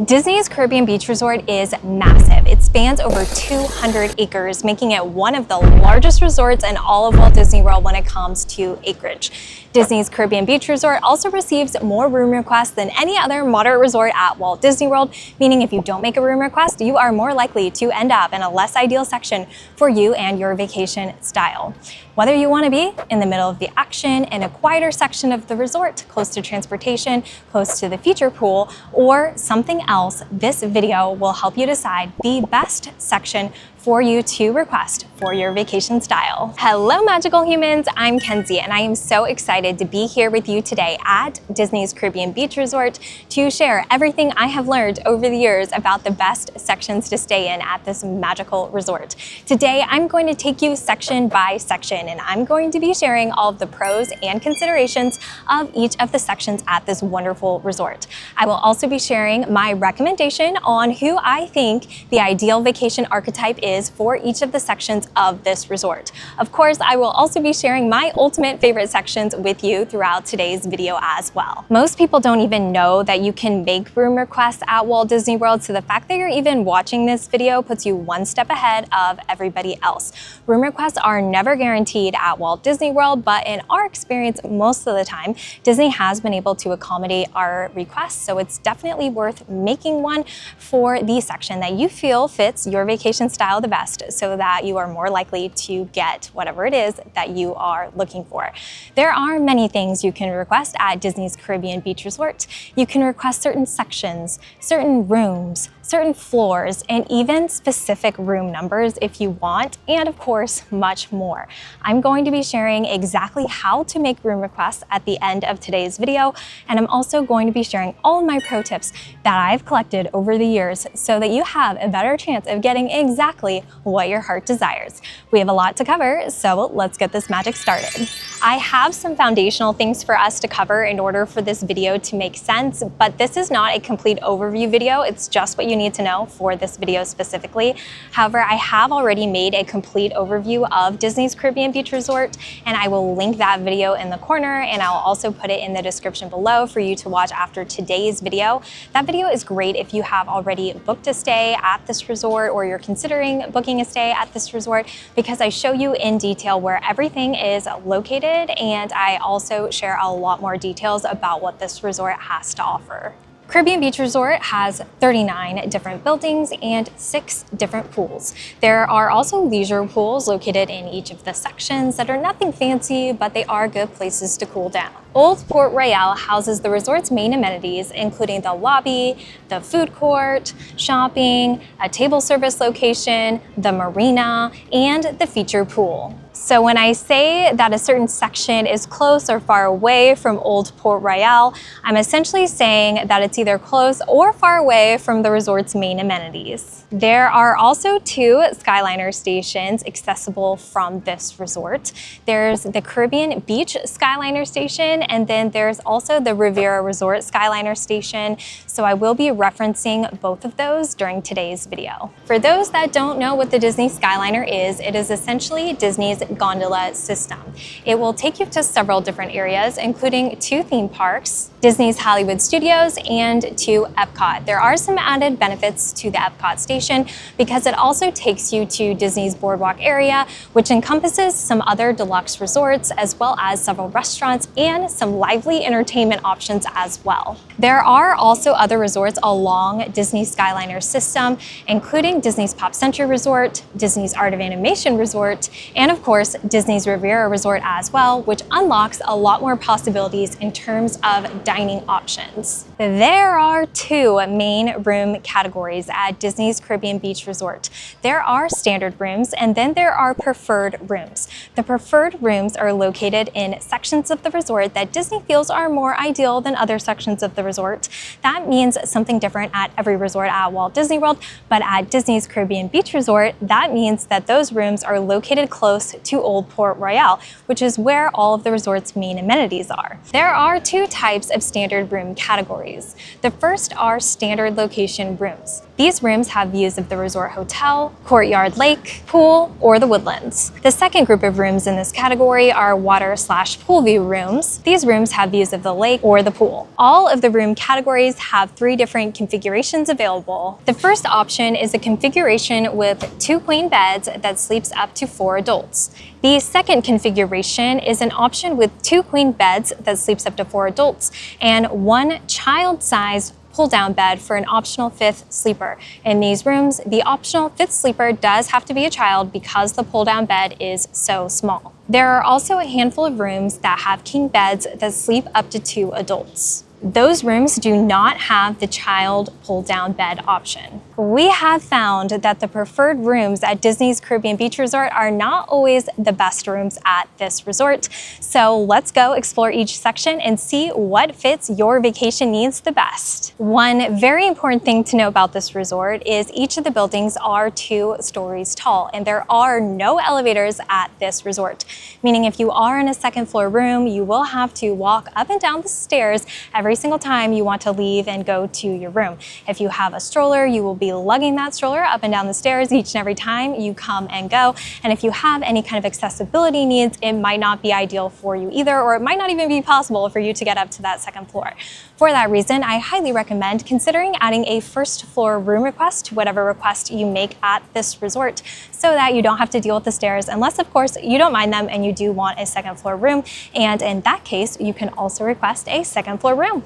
Disney's Caribbean Beach Resort is massive. It spans over 200 acres, making it one of the largest resorts in all of Walt Disney World when it comes to acreage. Disney's Caribbean Beach Resort also receives more room requests than any other moderate resort at Walt Disney World, meaning if you don't make a room request, you are more likely to end up in a less ideal section for you and your vacation style. Whether you want to be in the middle of the action, in a quieter section of the resort, close to transportation, close to the feature pool, or something else, this video will help you decide the best section for you to request for your vacation style. Hello, magical humans. I'm Kenzie, and I am so excited to be here with you today at Disney's Caribbean Beach Resort to share everything I have learned over the years about the best sections to stay in at this magical resort. Today, I'm going to take you section by section, and I'm going to be sharing all of the pros and considerations of each of the sections at this wonderful resort. I will also be sharing my recommendation on who I think the ideal vacation archetype is for each of the sections of this resort. Of course, I will also be sharing my ultimate favorite sections with you throughout today's video as well. Most people don't even know that you can make room requests at Walt Disney World, so the fact that you're even watching this video puts you one step ahead of everybody else. Room requests are never guaranteed at Walt Disney World, but in our experience, most of the time, Disney has been able to accommodate our requests, so it's definitely worth making one for the section that you feel fits your vacation style the best, so that you are more likely to get whatever it is that you are looking for. There are many things you can request at Disney's Caribbean Beach Resort. You can request certain sections, certain rooms, certain floors, and even specific room numbers if you want, and of course, much more. I'm going to be sharing exactly how to make room requests at the end of today's video, and I'm also going to be sharing all of my pro tips that I've collected over the years so that you have a better chance of getting exactly what your heart desires. We have a lot to cover, so let's get this magic started. I have some foundational things for us to cover in order for this video to make sense, but this is not a complete overview video. It's just what you need to know for this video specifically. However, I have already made a complete overview of Disney's Caribbean Beach Resort, and I will link that video in the corner, and I'll also put it in the description below for you to watch after today's video. That video is great if you have already booked a stay at this resort or you're considering booking a stay at this resort, because I show you in detail where everything is located, and I also share a lot more details about what this resort has to offer. Caribbean Beach Resort has 39 different buildings and 6 different pools. There are also leisure pools located in each of the sections that are nothing fancy, but they are good places to cool down. Old Port Royale houses the resort's main amenities, including the lobby, the food court, shopping, a table service location, the marina, and the feature pool. So when I say that a certain section is close or far away from Old Port Royale, I'm essentially saying that it's either close or far away from the resort's main amenities. There are also 2 Skyliner stations accessible from this resort. There's the Caribbean Beach Skyliner station, and then there's also the Riviera Resort Skyliner station. So I will be referencing both of those during today's video. For those that don't know what the Disney Skyliner is, it is essentially Disney's gondola system. It will take you to several different areas, including 2 theme parks, Disney's Hollywood Studios, and to Epcot. There are some added benefits to the Epcot station because it also takes you to Disney's Boardwalk area, which encompasses some other deluxe resorts, as well as several restaurants and some lively entertainment options as well. There are also other resorts along Disney's Skyliner system, including Disney's Pop Century Resort, Disney's Art of Animation Resort, and of course, Disney's Riviera Resort as well, which unlocks a lot more possibilities in terms of dining options. There are 2 main room categories at Disney's Caribbean Beach Resort. There are standard rooms, and then there are preferred rooms. The preferred rooms are located in sections of the resort that Disney feels are more ideal than other sections of the resort. That means something different at every resort at Walt Disney World, but at Disney's Caribbean Beach Resort, that means that those rooms are located close to Old Port Royale, which is where all of the resort's main amenities are. There are 2 types of standard room categories. The first are standard location rooms. These rooms have views of the resort hotel, courtyard lake, pool, or the woodlands. The second group of rooms in this category are water/pool view rooms. These rooms have views of the lake or the pool. All of the room categories have 3 different configurations available. The first option is a configuration with 2 queen beds that sleeps up to 4 adults. The second configuration is an option with 2 queen beds that sleeps up to 4 adults and 1 child-sized pull-down bed for an optional 5th sleeper. In these rooms, the optional 5th sleeper does have to be a child because the pull-down bed is so small. There are also a handful of rooms that have king beds that sleep up to 2 adults. Those rooms do not have the child pull-down bed option. We have found that the preferred rooms at Disney's Caribbean Beach Resort are not always the best rooms at this resort. So let's go explore each section and see what fits your vacation needs the best. One very important thing to know about this resort is each of the buildings are 2 stories tall, and there are no elevators at this resort. Meaning if you are in a second floor room, you will have to walk up and down the stairs every single time you want to leave and go to your room. If you have a stroller, you will be lugging that stroller up and down the stairs each and every time you come and go. And if you have any kind of accessibility needs, it might not be ideal for you either, or it might not even be possible for you to get up to that second floor. For that reason, I highly recommend considering adding a first floor room request to whatever request you make at this resort so that you don't have to deal with the stairs unless, of course, you don't mind them and you do want a second floor room. And in that case, you can also request a second floor room.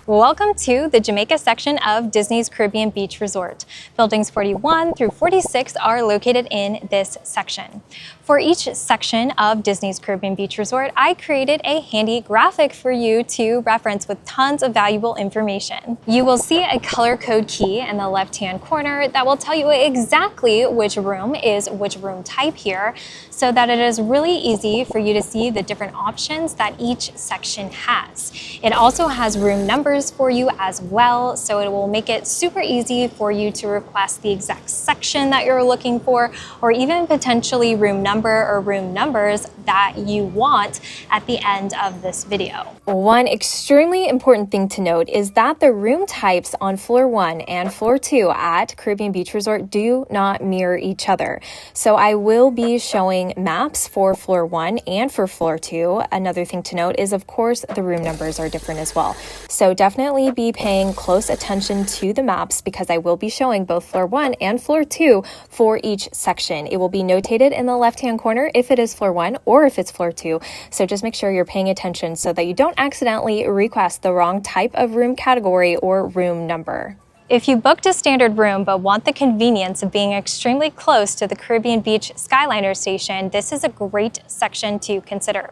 Welcome to the Jamaica section of Disney's Caribbean Beach Resort. Buildings 41 through 46 are located in this section. For each section of Disney's Caribbean Beach Resort, I created a handy graphic for you to reference with tons of valuable information. You will see a color code key in the left-hand corner that will tell you exactly which room is which room type here, so that it is really easy for you to see the different options that each section has. It also has room numbers for you as well, so it will make it super easy for you to request the exact section that you're looking for, or even potentially room number or room numbers that you want at the end of this video. One extremely important thing to note is that the room types on floor 1 and floor 2 at Caribbean Beach Resort do not mirror each other. So I will be showing maps for floor 1 and for floor 2. Another thing to note is, of course, the room numbers are different as well. So definitely be paying close attention to the maps because I will be showing both floor 1 and floor 2 for each section. It will be notated in the left-hand corner if it is floor 1 or if it's floor 2. So just make sure you're paying attention so that you don't accidentally request the wrong type of room category or room number. If you booked a standard room but want the convenience of being extremely close to the Caribbean Beach Skyliner station, this is a great section to consider.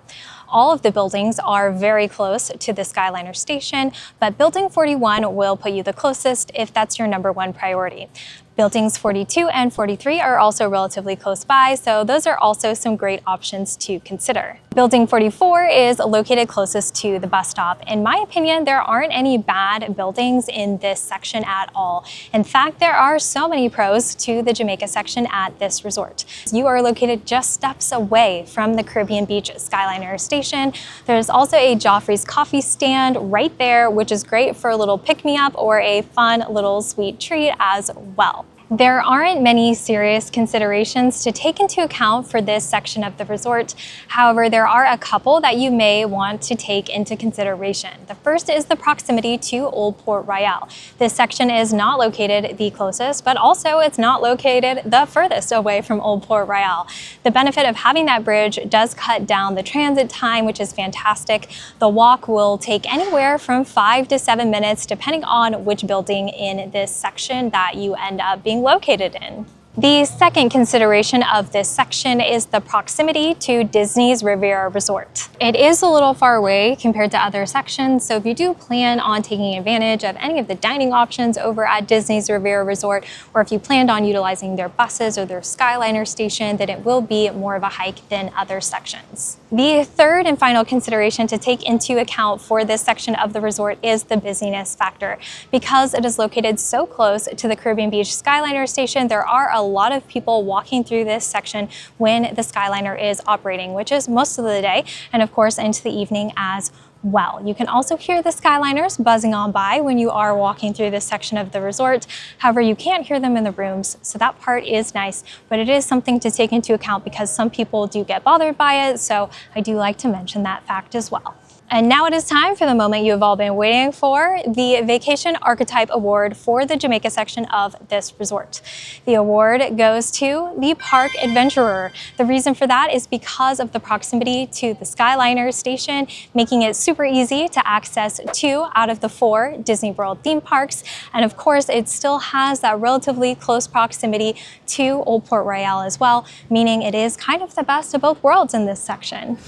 All of the buildings are very close to the Skyliner station, but Building 41 will put you the closest if that's your #1 priority. Buildings 42 and 43 are also relatively close by, so those are also some great options to consider. Building 44 is located closest to the bus stop. In my opinion, there aren't any bad buildings in this section at all. In fact, there are so many pros to the Jamaica section at this resort. You are located just steps away from the Caribbean Beach Skyliner station. There's also a Joffrey's coffee stand right there, which is great for a little pick-me-up or a fun little sweet treat as well. There aren't many serious considerations to take into account for this section of the resort. However, there are a couple that you may want to take into consideration. The first is the proximity to Old Port Royal. This section is not located the closest, but also it's not located the furthest away from Old Port Royal. The benefit of having that bridge does cut down the transit time, which is fantastic. The walk will take anywhere from 5 to 7 minutes, depending on which building in this section that you end up being located in. The second consideration of this section is the proximity to Disney's Riviera Resort. It is a little far away compared to other sections, so if you do plan on taking advantage of any of the dining options over at Disney's Riviera Resort, or if you planned on utilizing their buses or their Skyliner station, then it will be more of a hike than other sections. The third and final consideration to take into account for this section of the resort is the busyness factor. Because it is located so close to the Caribbean Beach Skyliner station, there are a lot of people walking through this section when the Skyliner is operating, which is most of the day, and of course into the evening as well. You can also hear the Skyliners buzzing on by when you are walking through this section of the resort. However, you can't hear them in the rooms, so that part is nice, but it is something to take into account because some people do get bothered by it, so I do like to mention that fact as well. And now it is time for the moment you have all been waiting for, the Vacation Archetype Award for the Jamaica section of this resort. The award goes to the Park Adventurer. The reason for that is because of the proximity to the Skyliner station, making it super easy to access 2 out of the 4 Disney World theme parks. And of course, it still has that relatively close proximity to Old Port Royale as well, meaning it is kind of the best of both worlds in this section.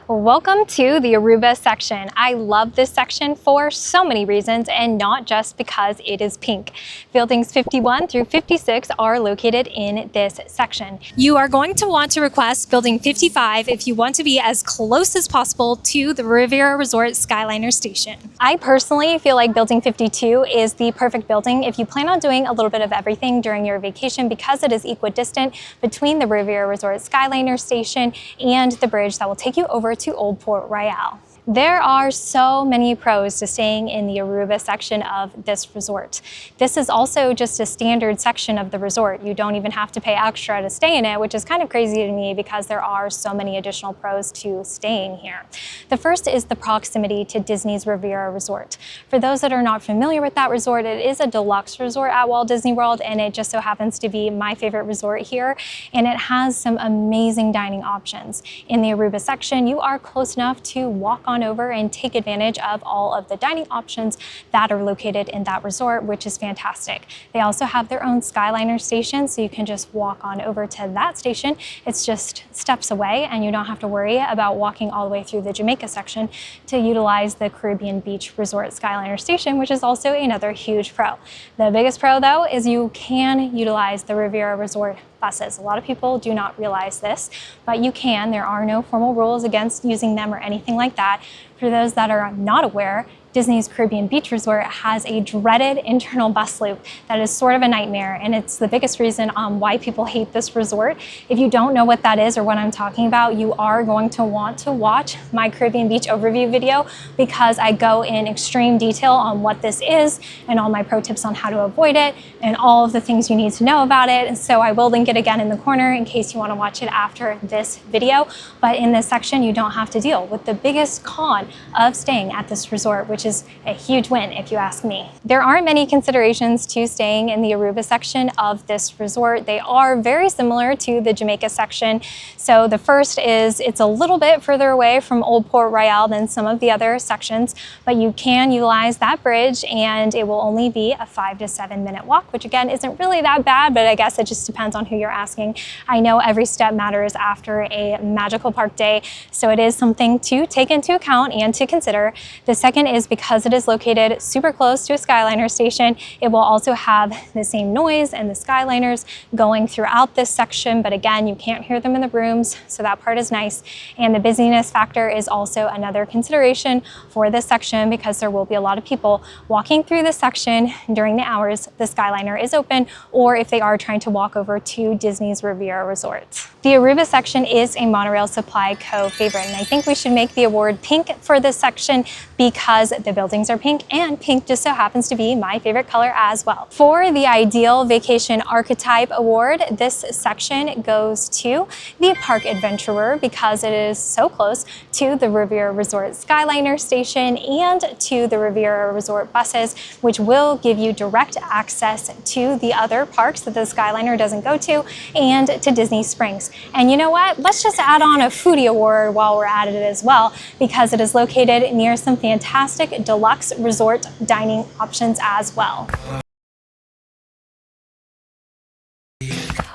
Welcome to the Aruba section. I love this section for so many reasons and not just because it is pink. Buildings 51 through 56 are located in this section. You are going to want to request building 55 if you want to be as close as possible to the Riviera Resort Skyliner station. I personally feel like building 52 is the perfect building if you plan on doing a little bit of everything during your vacation because it is equidistant between the Riviera Resort Skyliner station and the bridge that will take you over to Old Port Royale. There are so many pros to staying in the Aruba section of this resort. This is also just a standard section of the resort. You don't even have to pay extra to stay in it, which is kind of crazy to me because there are so many additional pros to staying here. The first is the proximity to Disney's Riviera Resort. For those that are not familiar with that resort, it is a deluxe resort at Walt Disney World, and it just so happens to be my favorite resort here, and it has some amazing dining options. In the Aruba section, you are close enough to walk on over and take advantage of all of the dining options that are located in that resort, which is fantastic. They also have their own Skyliner station, so you can just walk on over to that station. It's just steps away, and you don't have to worry about walking all the way through the Jamaica section to utilize the Caribbean Beach Resort Skyliner station, which is also another huge pro. The biggest pro, though, is you can utilize the Riviera Resort buses. A lot of people do not realize this, but you can. There are no formal rules against using them or anything like that. For those that are not aware, Disney's Caribbean Beach Resort has a dreaded internal bus loop that is sort of a nightmare, and it's the biggest reason why people hate this resort. If you don't know what that is or what I'm talking about, you are going to want to watch my Caribbean Beach overview video because I go in extreme detail on what this is and all my pro tips on how to avoid it and all of the things you need to know about it. And so I will link it again in the corner in case you want to watch it after this video. But in this section, you don't have to deal with the biggest con of staying at this resort, which is a huge win if you ask me. There aren't many considerations to staying in the Aruba section of this resort. They are very similar to the Jamaica section. So the first is it's a little bit further away from Old Port Royale than some of the other sections, but you can utilize that bridge and it will only be a 5 to 7 minute walk, which again isn't really that bad, but I guess it just depends on who you're asking. I know every step matters after a magical park day, so it is something to take into account and to consider. The second is because it is located super close to a Skyliner station, it will also have the same noise and the Skyliners going throughout this section, but again, you can't hear them in the rooms, so that part is nice. And the busyness factor is also another consideration for this section because there will be a lot of people walking through this section during the hours the Skyliner is open, or if they are trying to walk over to Disney's Riviera Resort. The Aruba section is a Monorail Supply Co. favorite, and I think we should make the award pink for this section because the buildings are pink, and pink just so happens to be my favorite color as well. For the Ideal Vacation Archetype Award, this section goes to the Park Adventurer because it is so close to the Riviera Resort Skyliner station and to the Riviera Resort buses, which will give you direct access to the other parks that the Skyliner doesn't go to and to Disney Springs. And you know what? Let's just add on a foodie award while we're at it as well because it is located near some fantastic deluxe resort dining options as well.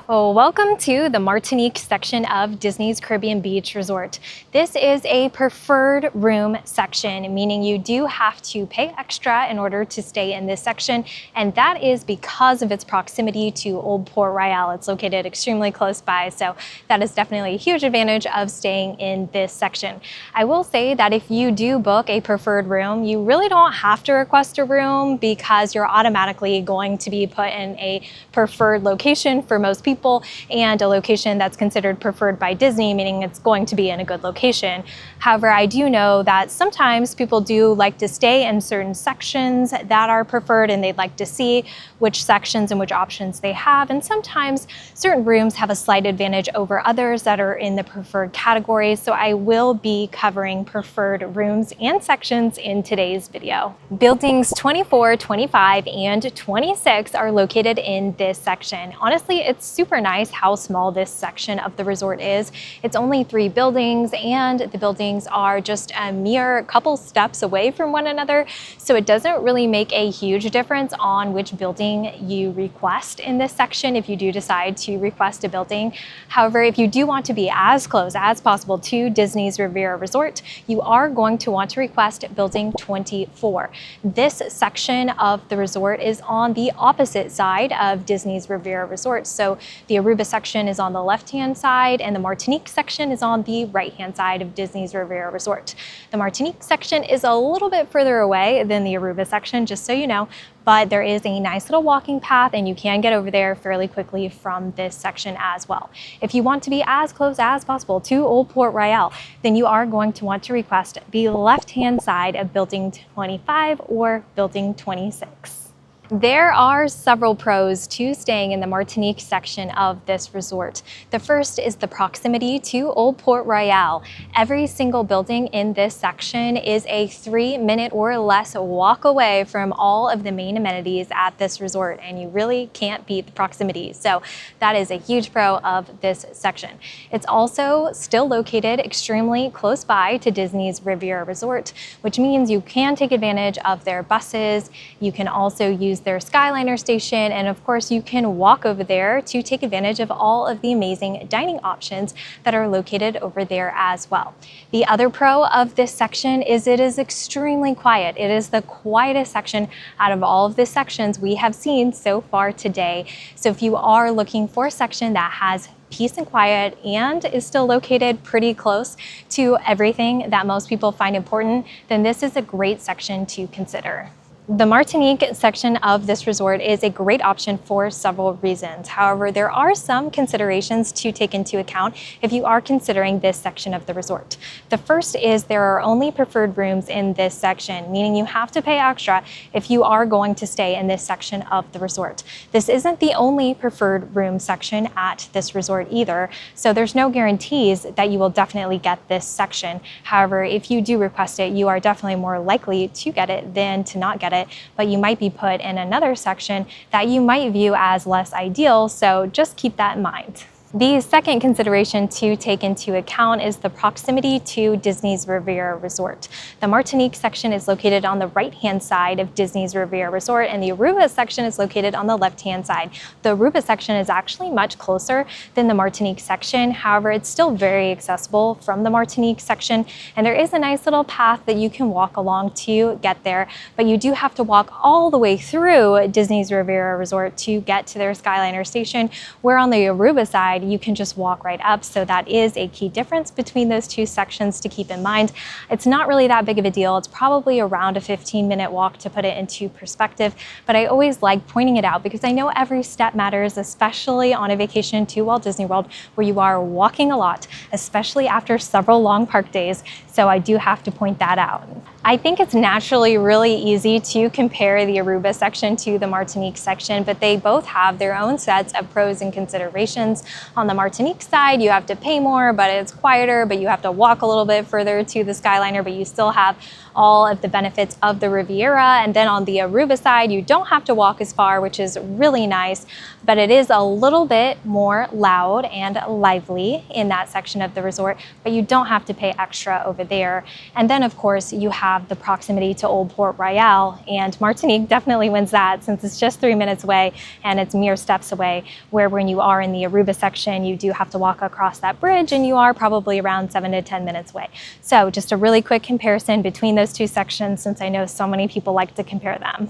Oh, welcome to the Martinique section of Disney's Caribbean Beach Resort. This is a preferred room section, meaning you do have to pay extra in order to stay in this section, and that is because of its proximity to Old Port Royale. It's located extremely close by, so that is definitely a huge advantage of staying in this section. I will say that if you do book a preferred room, you really don't have to request a room because you're automatically going to be put in a preferred location for most people. people and a location that's considered preferred by Disney, meaning it's going to be in a good location. However, I do know that sometimes people do like to stay in certain sections that are preferred, and they'd like to see which sections and which options they have. And sometimes certain rooms have a slight advantage over others that are in the preferred category. So I will be covering preferred rooms and sections in today's video. Buildings 24, 25, and 26 are located in this section. Honestly, it's super nice how small this section of the resort is. It's only 3 buildings, and the buildings are just a mere couple steps away from one another. So it doesn't really make a huge difference on which building you request in this section if you do decide to request a building. However, if you do want to be as close as possible to Disney's Riviera Resort, you are going to want to request building 24. This section of the resort is on the opposite side of Disney's Riviera Resort. So the Aruba section is on the left-hand side, and the Martinique section is on the right-hand side of Disney's Riviera Resort. The Martinique section is a little bit further away than the Aruba section, just so you know, but there is a nice little walking path and you can get over there fairly quickly from this section as well. If you want to be as close as possible to Old Port Royale, then you are going to want to request the left-hand side of building 25 or building 26. There are several pros to staying in the Martinique section of this resort. The first is the proximity to Old Port Royale. Every single building in this section is a 3-minute or less walk away from all of the main amenities at this resort, and you really can't beat the proximity. So that is a huge pro of this section. It's also still located extremely close by to Disney's Riviera Resort, which means you can take advantage of their buses. You can also use their Skyliner station, and of course you can walk over there to take advantage of all of the amazing dining options that are located over there as well. The other pro of this section is it is extremely quiet. It is the quietest section out of all of the sections we have seen so far today. So if you are looking for a section that has peace and quiet and is still located pretty close to everything that most people find important, then this is a great section to consider. The Martinique section of this resort is a great option for several reasons. However, there are some considerations to take into account if you are considering this section of the resort. The first is there are only preferred rooms in this section, meaning you have to pay extra if you are going to stay in this section of the resort. This isn't the only preferred room section at this resort either, so there's no guarantees that you will definitely get this section. However, if you do request it, you are definitely more likely to get it than to not get it. But you might be put in another section that you might view as less ideal, so just keep that in mind. The second consideration to take into account is the proximity to Disney's Riviera Resort. The Martinique section is located on the right-hand side of Disney's Riviera Resort, and the Aruba section is located on the left-hand side. The Aruba section is actually much closer than the Martinique section. However, it's still very accessible from the Martinique section, and there is a nice little path that you can walk along to get there, but you do have to walk all the way through Disney's Riviera Resort to get to their Skyliner station, where on the Aruba side, you can just walk right up. So that is a key difference between those two sections to keep in mind. It's not really that big of a deal. It's probably around a 15-minute walk to put it into perspective, but I always like pointing it out because I know every step matters, especially on a vacation to Walt Disney World where you are walking a lot, especially after several long park days. So I do have to point that out. I think it's naturally really easy to compare the Aruba section to the Martinique section, but they both have their own sets of pros and considerations. On the Martinique side, you have to pay more, but it's quieter, but you have to walk a little bit further to the Skyliner, but you still have all of the benefits of the Riviera. And then on the Aruba side, you don't have to walk as far, which is really nice, but it is a little bit more loud and lively in that section of the resort, but you don't have to pay extra over there. And then of course, you have the proximity to Old Port Royale, and Martinique definitely wins that since it's just 3 minutes away and it's mere steps away, where when you are in the Aruba section, you do have to walk across that bridge and you are probably around 7 to 10 minutes away. So just a really quick comparison between those two sections, since I know so many people like to compare them.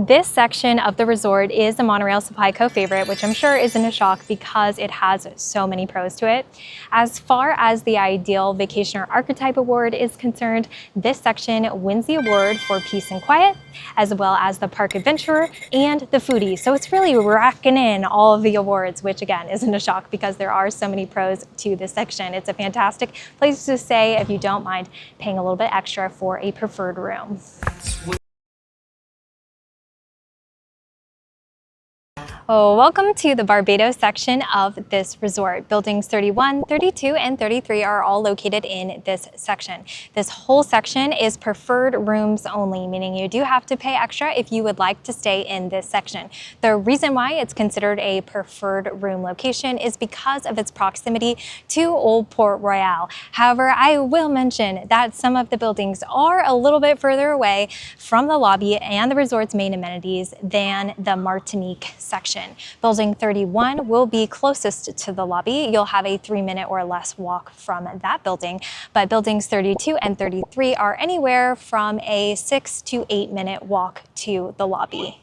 This section of the resort is the Monorail Supply Co favorite, which I'm sure isn't a shock because it has so many pros to it. As far as the Ideal Vacationer Archetype Award is concerned, this section wins the award for peace and quiet, as well as the Park Adventurer and the Foodie. So it's really racking in all of the awards, which again isn't a shock because there are so many pros to this section. It's a fantastic place to stay if you don't mind paying a little bit extra for a preferred room. Oh, welcome to the Barbados section of this resort. Buildings 31, 32, and 33 are all located in this section. This whole section is preferred rooms only, meaning you do have to pay extra if you would like to stay in this section. The reason why it's considered a preferred room location is because of its proximity to Old Port Royal. However, I will mention that some of the buildings are a little bit further away from the lobby and the resort's main amenities than the Martinique section. Building 31 will be closest to the lobby. You'll have a 3-minute or less walk from that building, but buildings 32 and 33 are anywhere from a 6 to 8-minute walk to the lobby.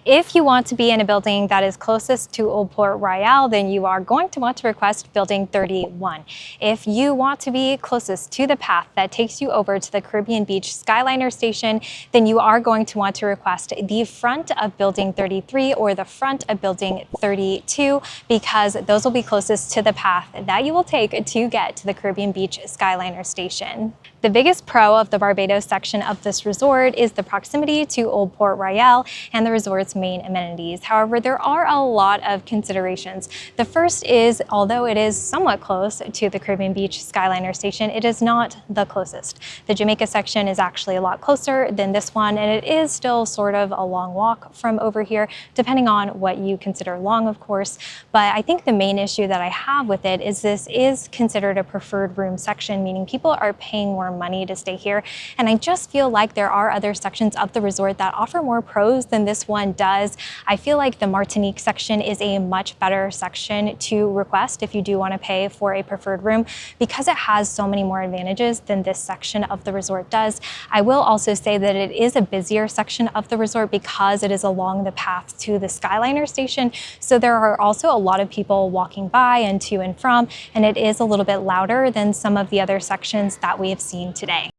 If you want to be in a building that is closest to Old Port Royal, then you are going to want to request Building 31. If you want to be closest to the path that takes you over to the Caribbean Beach Skyliner station, then you are going to want to request the front of Building 33 or the front of Building 32 because those will be closest to the path that you will take to get to the Caribbean Beach Skyliner station. The biggest pro of the Barbados section of this resort is the proximity to Old Port Royal and the resort's main amenities. However, there are a lot of considerations. The first is, although it is somewhat close to the Caribbean Beach Skyliner station, it is not the closest. The Jamaica section is actually a lot closer than this one, and it is still sort of a long walk from over here, depending on what you consider long, of course. But I think the main issue that I have with it is this is considered a preferred room section, meaning people are paying more money to stay here. And I just feel like there are other sections of the resort that offer more pros than this one does. I feel like the Martinique section is a much better section to request if you do want to pay for a preferred room because it has so many more advantages than this section of the resort does. I will also say that it is a busier section of the resort because it is along the path to the Skyliner station. So there are also a lot of people walking by and to and from, and it is a little bit louder than some of the other sections that we have seen today.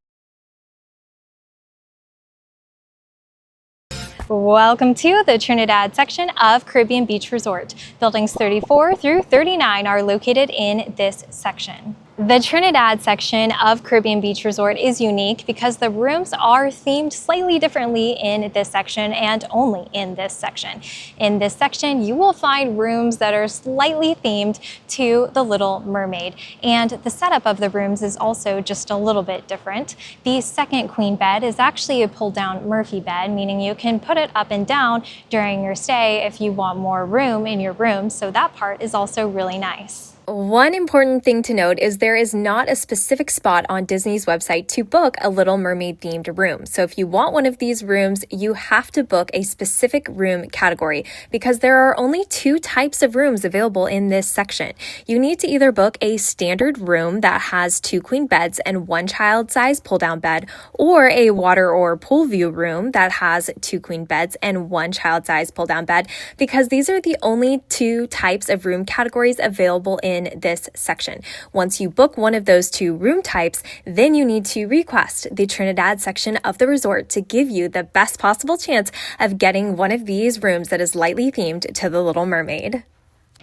Welcome to the Trinidad section of Caribbean Beach Resort. Buildings 34 through 39 are located in this section. The Trinidad section of Caribbean Beach Resort is unique because the rooms are themed slightly differently in this section and only in this section. In this section, you will find rooms that are slightly themed to The Little Mermaid, and the setup of the rooms is also just a little bit different. The second queen bed is actually a pull-down Murphy bed, meaning you can put it up and down during your stay if you want more room in your room, so that part is also really nice. One important thing to note is there is not a specific spot on Disney's website to book a Little Mermaid themed room. So if you want one of these rooms, you have to book a specific room category because there are only 2 types of rooms available in this section. You need to either book a standard room that has 2 queen beds and 1 child-size pull-down bed, or a water or pool view room that has 2 queen beds and 1 child-size pull-down bed because these are the only 2 types of room categories available in this section. Once you book one of those 2 room types, then you need to request the Trinidad section of the resort to give you the best possible chance of getting one of these rooms that is lightly themed to The Little Mermaid.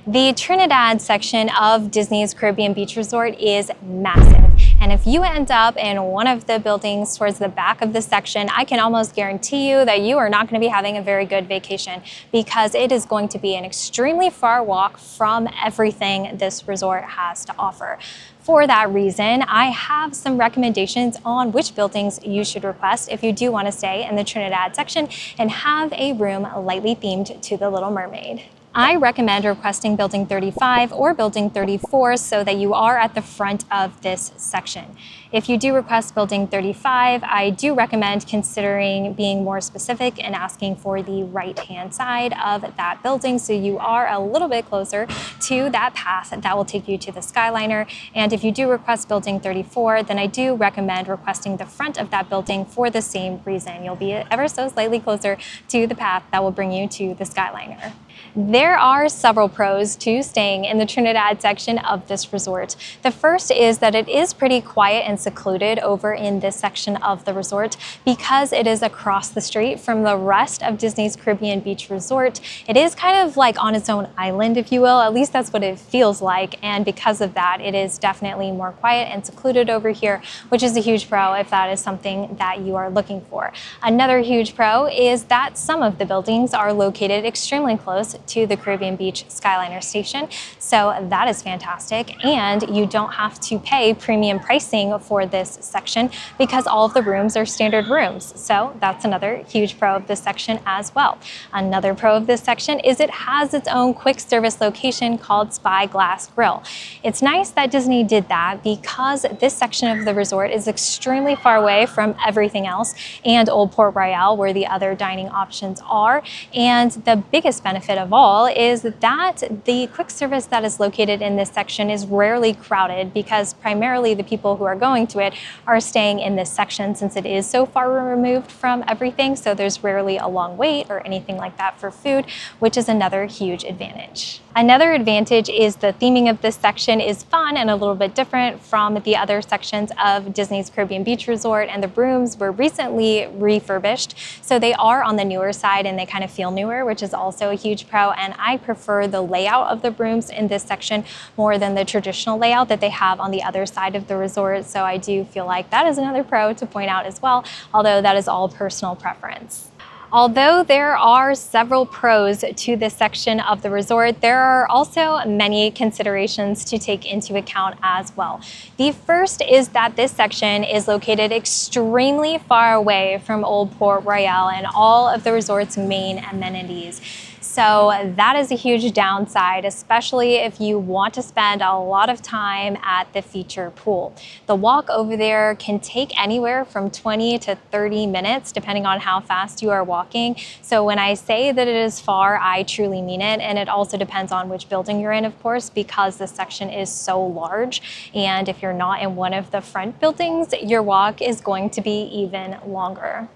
The Trinidad section of Disney's Caribbean Beach Resort is massive. And if you end up in one of the buildings towards the back of the section, I can almost guarantee you that you are not going to be having a very good vacation because it is going to be an extremely far walk from everything this resort has to offer. For that reason, I have some recommendations on which buildings you should request if you do want to stay in the Trinidad section and have a room lightly themed to The Little Mermaid. I recommend requesting Building 35 or Building 34 so that you are at the front of this section. If you do request Building 35, I do recommend considering being more specific and asking for the right-hand side of that building so you are a little bit closer to that path that will take you to the Skyliner. And if you do request Building 34, then I do recommend requesting the front of that building for the same reason. You'll be ever so slightly closer to the path that will bring you to the Skyliner. There are several pros to staying in the Trinidad section of this resort. The first is that it is pretty quiet and secluded over in this section of the resort because it is across the street from the rest of Disney's Caribbean Beach Resort. It is kind of like on its own island, if you will. At least that's what it feels like. And because of that, it is definitely more quiet and secluded over here, which is a huge pro if that is something that you are looking for. Another huge pro is that some of the buildings are located extremely close to the Caribbean Beach Skyliner station. So that is fantastic. And you don't have to pay premium pricing for this section because all of the rooms are standard rooms. So that's another huge pro of this section as well. Another pro of this section is it has its own quick service location called Spyglass Grill. It's nice that Disney did that because this section of the resort is extremely far away from everything else and Old Port Royale, where the other dining options are. And the biggest benefit of all is that the quick service that is located in this section is rarely crowded because primarily the people who are going to it are staying in this section since it is so far removed from everything. So there's rarely a long wait or anything like that for food, which is another huge advantage. Another advantage is the theming of this section is fun and a little bit different from the other sections of Disney's Caribbean Beach Resort, and the rooms were recently refurbished. So they are on the newer side and they kind of feel newer, which is also a huge pro. And I prefer the layout of the rooms in this section more than the traditional layout that they have on the other side of the resort. So I do feel like that is another pro to point out as well, although that is all personal preference. Although there are several pros to this section of the resort, there are also many considerations to take into account as well. The first is that this section is located extremely far away from Old Port Royale and all of the resort's main amenities. So that is a huge downside, especially if you want to spend a lot of time at the feature pool. The walk over there can take anywhere from 20 to 30 minutes, depending on how fast you are walking. So when I say that it is far, I truly mean it. And it also depends on which building you're in, of course, because this section is so large. And if you're not in one of the front buildings, your walk is going to be even longer.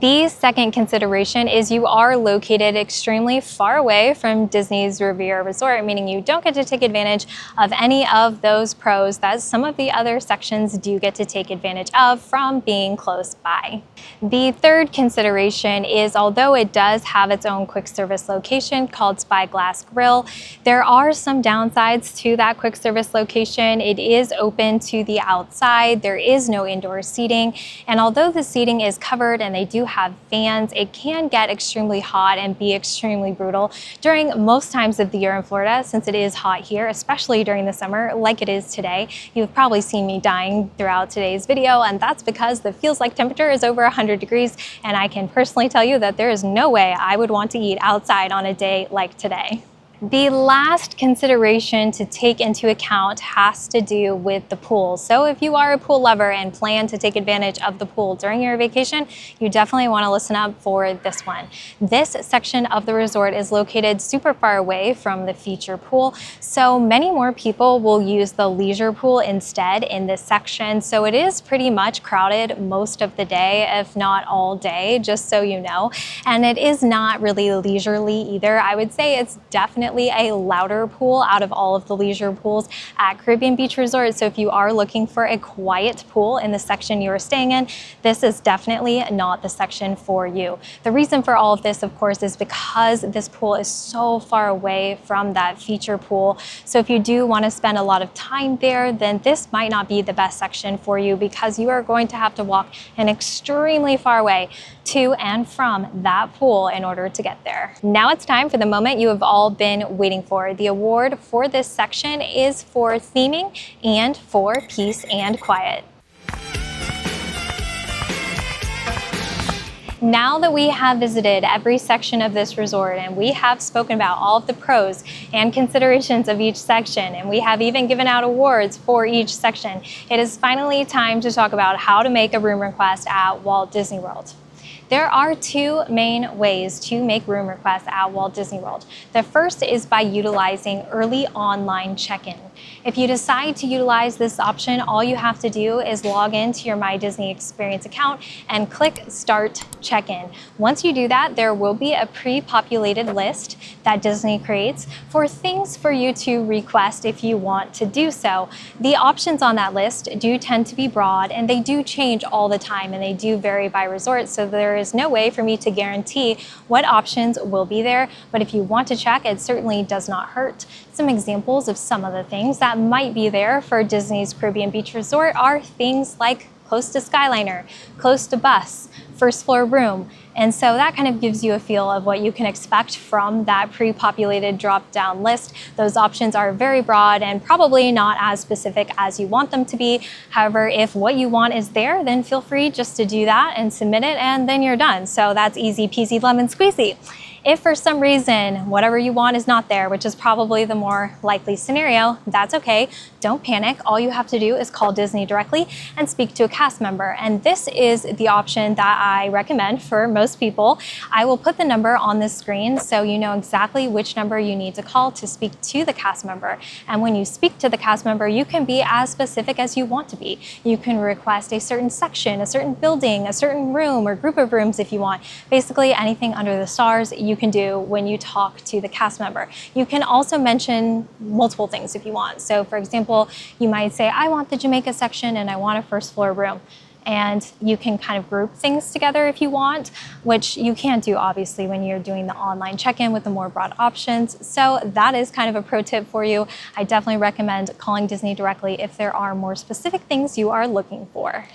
The second consideration is you are located extremely far away from Disney's Riviera Resort, meaning you don't get to take advantage of any of those pros that some of the other sections do get to take advantage of from being close by. The third consideration is although it does have its own quick service location called Spyglass Grill, there are some downsides to that quick service location. It is open to the outside, there is no indoor seating, and although the seating is covered and they do have fans, it can get extremely hot and be extremely brutal during most times of the year in Florida since it is hot here, especially during the summer like it is today. You've probably seen me dying throughout today's video, and that's because the feels like temperature is over 100 degrees, and I can personally tell you that there is no way I would want to eat outside on a day like today. The last consideration to take into account has to do with the pool. So if you are a pool lover and plan to take advantage of the pool during your vacation, you definitely want to listen up for this one. This section of the resort is located super far away from the feature pool, so many more people will use the leisure pool instead in this section. So it is pretty much crowded most of the day, if not all day, just so you know. And it is not really leisurely either. I would say it's definitely a louder pool out of all of the leisure pools at Caribbean Beach Resort. So if you are looking for a quiet pool in the section you are staying in, this is definitely not the section for you. The reason for all of this, of course, is because this pool is so far away from that feature pool. So if you do want to spend a lot of time there, then this might not be the best section for you because you are going to have to walk an extremely far way to and from that pool in order to get there. Now it's time for the moment you have all been waiting for. The award for this section is for theming and for peace and quiet. Now that we have visited every section of this resort and we have spoken about all of the pros and considerations of each section, and we have even given out awards for each section, it is finally time to talk about how to make a room request at Walt Disney World. There are two main ways to make room requests at Walt Disney World. The first is by utilizing early online check-in. If you decide to utilize this option, all you have to do is log into your My Disney Experience account and click Start Check-in. Once you do that, there will be a pre-populated list that Disney creates for things for you to request if you want to do so. The options on that list do tend to be broad, and they do change all the time, and they do vary by resort, so there is no way for me to guarantee what options will be there, but if you want to check, it certainly does not hurt. Some examples of some of the things that might be there for Disney's Caribbean Beach Resort are things like close to Skyliner, close to bus, first floor room. And so that kind of gives you a feel of what you can expect from that pre-populated drop-down list. Those options are very broad and probably not as specific as you want them to be. However, if what you want is there, then feel free just to do that and submit it, and then you're done. So that's easy peasy lemon squeezy. If for some reason whatever you want is not there, which is probably the more likely scenario, that's okay. Don't panic. All you have to do is call Disney directly and speak to a cast member. And this is the option that I recommend for most people. I will put the number on the screen so you know exactly which number you need to call to speak to the cast member. And when you speak to the cast member, you can be as specific as you want to be. You can request a certain section, a certain building, a certain room or group of rooms if you want. Basically anything under the stars you can do when you talk to the cast member. You can also mention multiple things if you want. So for example, you might say, I want the Jamaica section and I want a first floor room. And you can kind of group things together if you want, which you can't do obviously when you're doing the online check-in with the more broad options. So that is kind of a pro tip for you. I definitely recommend calling Disney directly if there are more specific things you are looking for.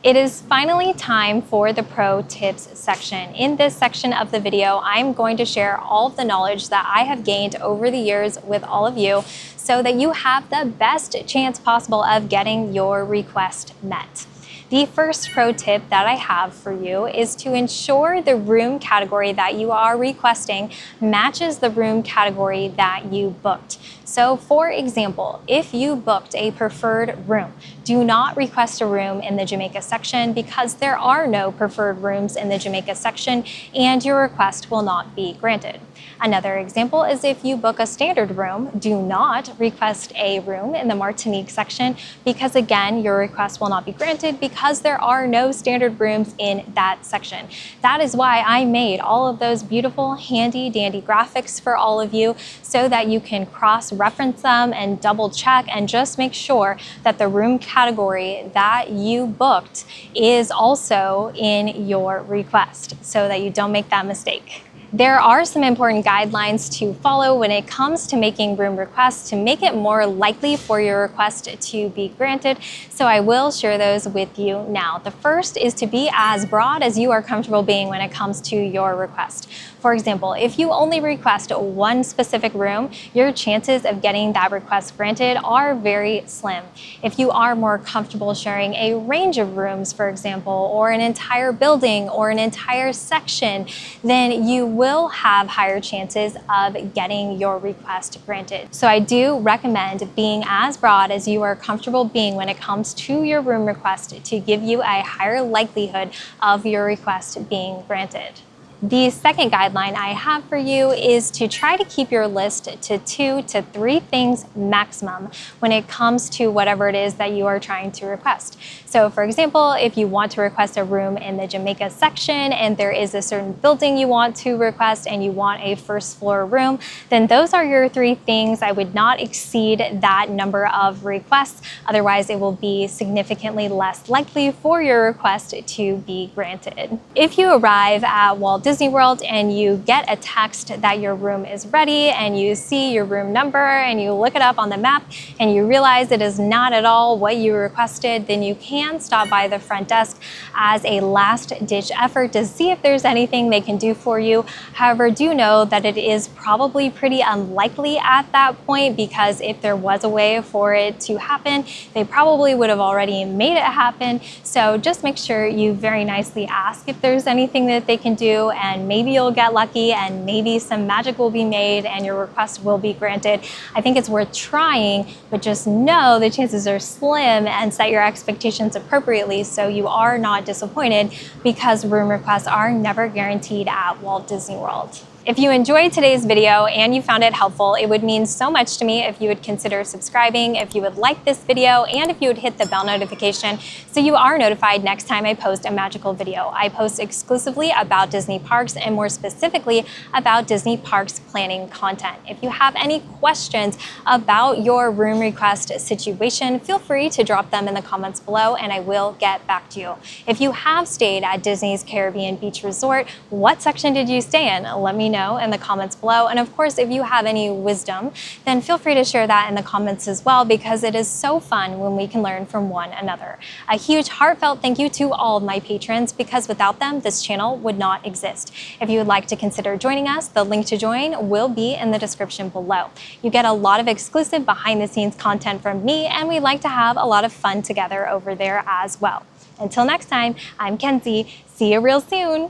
It is finally time for the pro tips section. In this section of the video, I'm going to share all of the knowledge that I have gained over the years with all of you so that you have the best chance possible of getting your request met. The first pro tip that I have for you is to ensure the room category that you are requesting matches the room category that you booked. So for example, if you booked a preferred room, do not request a room in the Jamaica section because there are no preferred rooms in the Jamaica section and your request will not be granted. Another example is if you book a standard room, do not request a room in the Martinique section because again, your request will not be granted because there are no standard rooms in that section. That is why I made all of those beautiful handy dandy graphics for all of you so that you can cross-reference them and double check and just make sure that the room category that you booked is also in your request so that you don't make that mistake. There are some important guidelines to follow when it comes to making room requests to make it more likely for your request to be granted, so I will share those with you now. The first is to be as broad as you are comfortable being when it comes to your request. For example, if you only request one specific room, your chances of getting that request granted are very slim. If you are more comfortable sharing a range of rooms, for example, or an entire building or an entire section, then you will have higher chances of getting your request granted. So I do recommend being as broad as you are comfortable being when it comes to your room request to give you a higher likelihood of your request being granted. The second guideline I have for you is to try to keep your list to 2 to 3 things maximum when it comes to whatever it is that you are trying to request. So for example, if you want to request a room in the Jamaica section and there is a certain building you want to request and you want a first floor room, then those are your 3 things. I would not exceed that number of requests. Otherwise, it will be significantly less likely for your request to be granted. If you arrive at Walt Disney Disney World and you get a text that your room is ready and you see your room number and you look it up on the map and you realize it is not at all what you requested, then you can stop by the front desk as a last-ditch effort to see if there's anything they can do for you. However, do know that it is probably pretty unlikely at that point, because if there was a way for it to happen, they probably would have already made it happen. So just make sure you very nicely ask if there's anything that they can do, and maybe you'll get lucky and maybe some magic will be made and your request will be granted. I think it's worth trying, but just know the chances are slim, and set your expectations appropriately so you are not disappointed, because room requests are never guaranteed at Walt Disney World. If you enjoyed today's video and you found it helpful, it would mean so much to me if you would consider subscribing, if you would like this video, and if you would hit the bell notification so you are notified next time I post a magical video. I post exclusively about Disney parks, and more specifically about Disney parks planning content. If you have any questions about your room request situation, feel free to drop them in the comments below and I will get back to you. If you have stayed at Disney's Caribbean Beach Resort, what section did you stay in? Let me know in the comments below. And of course, if you have any wisdom, then feel free to share that in the comments as well, because it is so fun when we can learn from one another. A huge heartfelt thank you to all of my patrons, because without them, this channel would not exist. If you would like to consider joining us, the link to join will be in the description below. You get a lot of exclusive behind the scenes content from me, and we like to have a lot of fun together over there as well. Until next time, I'm Kenzie. See you real soon.